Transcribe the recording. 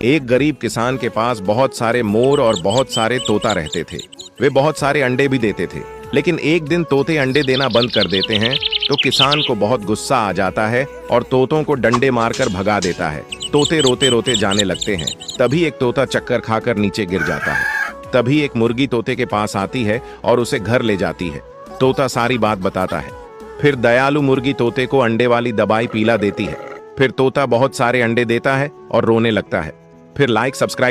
एक गरीब किसान के पास बहुत सारे मोर और बहुत सारे तोता रहते थे। वे बहुत सारे अंडे भी देते थे, लेकिन एक दिन तोते अंडे देना बंद कर देते हैं तो किसान को बहुत गुस्सा आ जाता है और तोतों को डंडे मारकर भगा देता है। तोते रोते रोते जाने लगते हैं। तभी एक तोता चक्कर खाकर नीचे गिर जाता है। तभी एक मुर्गी तोते के पास आती है और उसे घर ले जाती है। तोता सारी बात बताता है। फिर दयालु मुर्गी तोते को अंडे वाली दवाई पिला देती है। फिर तोता बहुत सारे अंडे देता है और रोने लगता है। फिर लाइक सब्सक्राइब